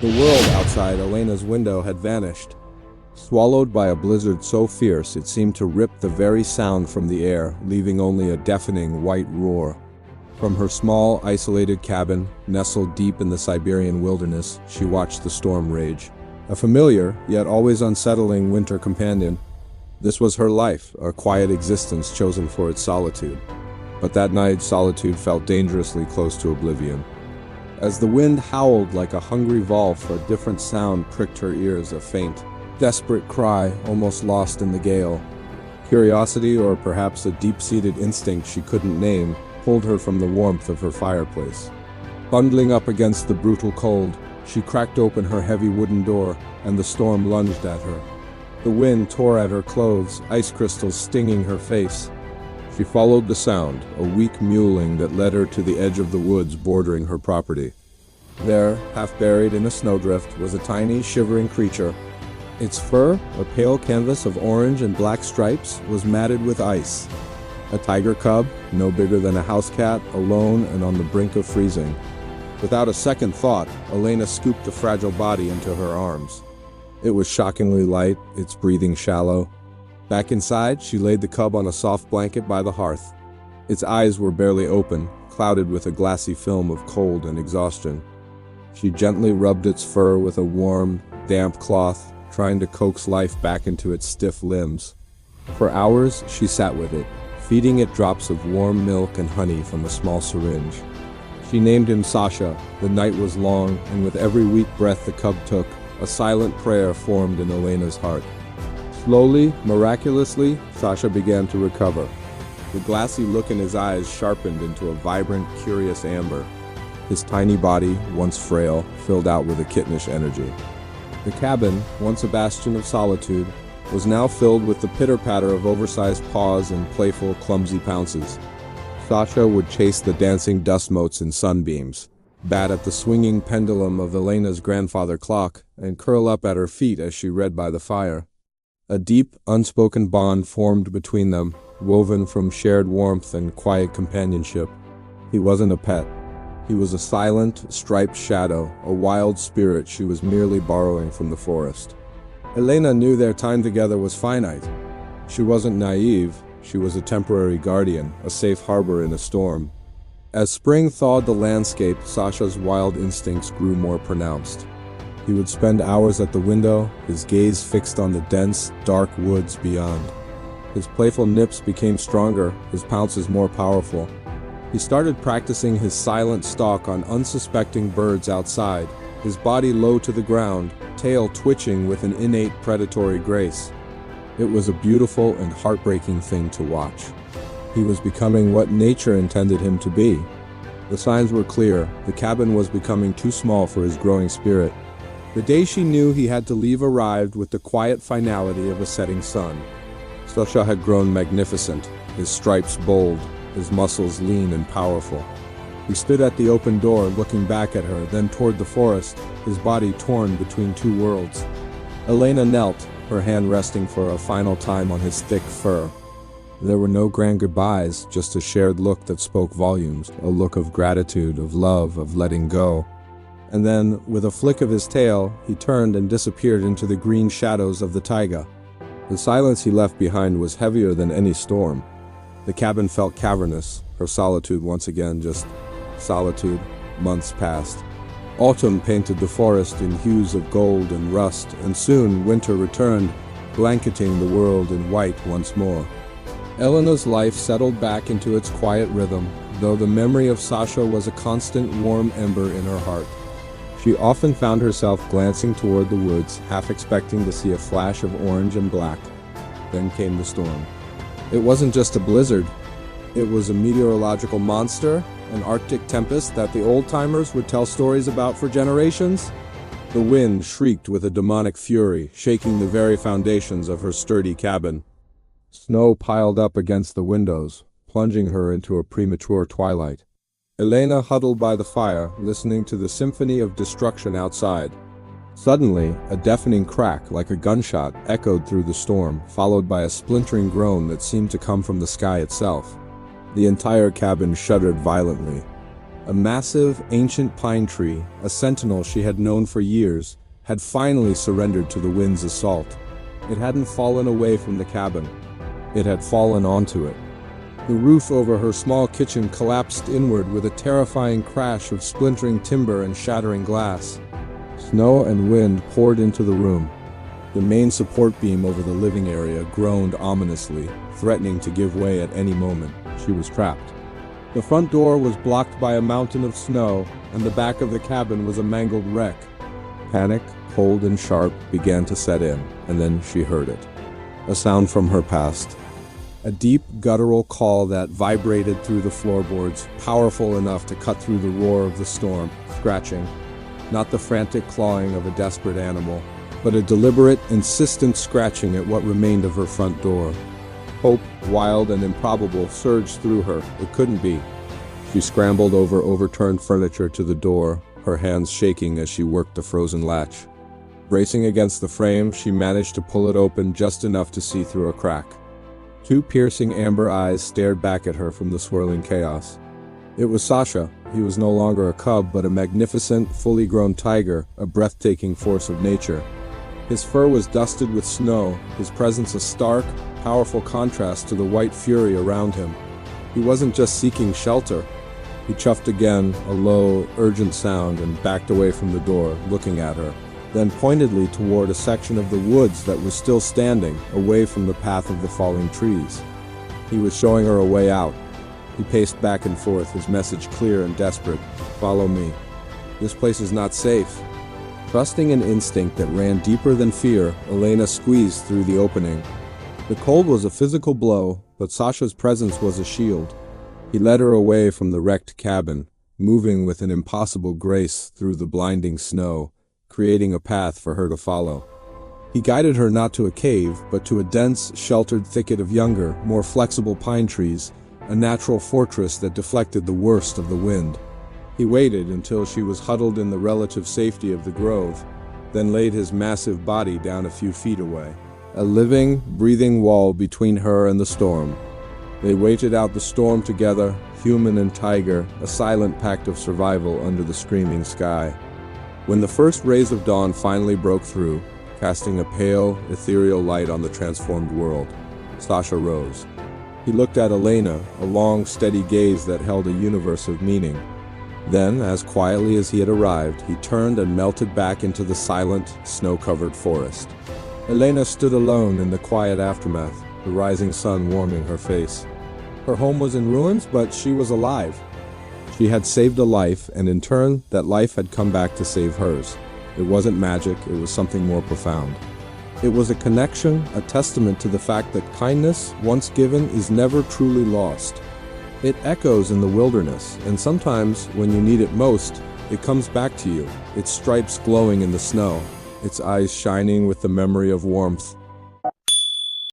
The world outside Elena's window had vanished, swallowed by a blizzard so fierce it seemed to rip the very sound from the air, leaving only a deafening white roar. From her small, isolated cabin, nestled deep in the Siberian wilderness, she watched the storm rage. A familiar, yet always unsettling winter companion. This was her life, a quiet existence chosen for its solitude. But that night, solitude felt dangerously close to oblivion. As the wind howled like a hungry wolf, a different sound pricked her ears, a faint, desperate cry, almost lost in the gale. Curiosity, or perhaps a deep-seated instinct she couldn't name, pulled her from the warmth of her fireplace. Bundling up against the brutal cold, she cracked open her heavy wooden door, and the storm lunged at her. The wind tore at her clothes, ice crystals stinging her face. She followed the sound, a weak mewling that led her to the edge of the woods bordering her property. There, half buried in a snowdrift, was a tiny, shivering creature. Its fur, a pale canvas of orange and black stripes, was matted with ice. A tiger cub, no bigger than a house cat, alone and on the brink of freezing. Without a second thought, Elena scooped the fragile body into her arms. It was shockingly light, its breathing shallow. Back inside, she laid the cub on a soft blanket by the hearth. Its eyes were barely open, clouded with a glassy film of cold and exhaustion. She gently rubbed its fur with a warm, damp cloth, trying to coax life back into its stiff limbs. For hours, she sat with it, feeding it drops of warm milk and honey from a small syringe. She named him Sasha. The night was long, and with every weak breath the cub took, a silent prayer formed in Elena's heart. Slowly, miraculously, Sasha began to recover. The glassy look in his eyes sharpened into a vibrant, curious amber. His tiny body, once frail, filled out with a kittenish energy. The cabin, once a bastion of solitude, was now filled with the pitter-patter of oversized paws and playful, clumsy pounces. Sasha would chase the dancing dust motes in sunbeams, bat at the swinging pendulum of Elena's grandfather clock, and curl up at her feet as she read by the fire. A deep, unspoken bond formed between them, woven from shared warmth and quiet companionship. He wasn't a pet. He was a silent, striped shadow, a wild spirit she was merely borrowing from the forest. Elena knew their time together was finite. She wasn't naive. She was a temporary guardian, a safe harbor in a storm. As spring thawed the landscape, Sasha's wild instincts grew more pronounced. He would spend hours at the window, his gaze fixed on the dense, dark woods beyond. His playful nips became stronger, his pounces more powerful. He started practicing his silent stalk on unsuspecting birds outside, his body low to the ground, tail twitching with an innate predatory grace. It was a beautiful and heartbreaking thing to watch. He was becoming what nature intended him to be. The signs were clear. The cabin was becoming too small for his growing spirit. The day she knew he had to leave arrived with the quiet finality of a setting sun. Sasha had grown magnificent, his stripes bold, his muscles lean and powerful. He stood at the open door looking back at her, then toward the forest, his body torn between two worlds. Elena knelt, her hand resting for a final time on his thick fur. There were no grand goodbyes, just a shared look that spoke volumes, a look of gratitude, of love, of letting go. And then, with a flick of his tail, he turned and disappeared into the green shadows of the taiga. The silence he left behind was heavier than any storm. The cabin felt cavernous, her solitude once again just solitude. Months passed. Autumn painted the forest in hues of gold and rust, and soon winter returned, blanketing the world in white once more. Elena's life settled back into its quiet rhythm, though the memory of Sasha was a constant warm ember in her heart. She often found herself glancing toward the woods, half expecting to see a flash of orange and black. Then came the storm. It wasn't just a blizzard. It was a meteorological monster, an Arctic tempest that the old-timers would tell stories about for generations. The wind shrieked with a demonic fury, shaking the very foundations of her sturdy cabin. Snow piled up against the windows, plunging her into a premature twilight. Elena huddled by the fire, listening to the symphony of destruction outside. Suddenly, a deafening crack, like a gunshot, echoed through the storm, followed by a splintering groan that seemed to come from the sky itself. The entire cabin shuddered violently. A massive, ancient pine tree, a sentinel she had known for years, had finally surrendered to the wind's assault. It hadn't fallen away from the cabin. It had fallen onto it. The roof over her small kitchen collapsed inward with a terrifying crash of splintering timber and shattering glass. Snow and wind poured into the room. The main support beam over the living area groaned ominously, threatening to give way at any moment. She was trapped. The front door was blocked by a mountain of snow, and the back of the cabin was a mangled wreck. Panic, cold and sharp, began to set in, and then she heard it. A sound from her past. A deep, guttural call that vibrated through the floorboards, powerful enough to cut through the roar of the storm, scratching. Not the frantic clawing of a desperate animal, but a deliberate, insistent scratching at what remained of her front door. Hope, wild and improbable, surged through her. It couldn't be. She scrambled over overturned furniture to the door, her hands shaking as she worked the frozen latch. Bracing against the frame, she managed to pull it open just enough to see through a crack. Two piercing amber eyes stared back at her from the swirling chaos. It was Sasha. He was no longer a cub, but a magnificent, fully grown tiger, a breathtaking force of nature. His fur was dusted with snow, his presence a stark, powerful contrast to the white fury around him. He wasn't just seeking shelter. He chuffed again, a low, urgent sound, and backed away from the door, looking at her, then pointedly toward a section of the woods that was still standing, away from the path of the falling trees. He was showing her a way out. He paced back and forth, his message clear and desperate. "Follow me. This place is not safe." Trusting an instinct that ran deeper than fear, Elena squeezed through the opening. The cold was a physical blow, but Sasha's presence was a shield. He led her away from the wrecked cabin, moving with an impossible grace through the blinding snow, creating a path for her to follow. He guided her not to a cave, but to a dense, sheltered thicket of younger, more flexible pine trees, a natural fortress that deflected the worst of the wind. He waited until she was huddled in the relative safety of the grove, then laid his massive body down a few feet away. A living, breathing wall between her and the storm. They waited out the storm together, human and tiger, a silent pact of survival under the screaming sky. When the first rays of dawn finally broke through, casting a pale, ethereal light on the transformed world, Sasha rose. He looked at Elena, a long, steady gaze that held a universe of meaning. Then, as quietly as he had arrived, he turned and melted back into the silent, snow-covered forest. Elena stood alone in the quiet aftermath, the rising sun warming her face. Her home was in ruins, but she was alive. She had saved a life, and in turn, that life had come back to save hers. It wasn't magic, it was something more profound. It was a connection, a testament to the fact that kindness, once given, is never truly lost. It echoes in the wilderness, and sometimes, when you need it most, it comes back to you, its stripes glowing in the snow, its eyes shining with the memory of warmth.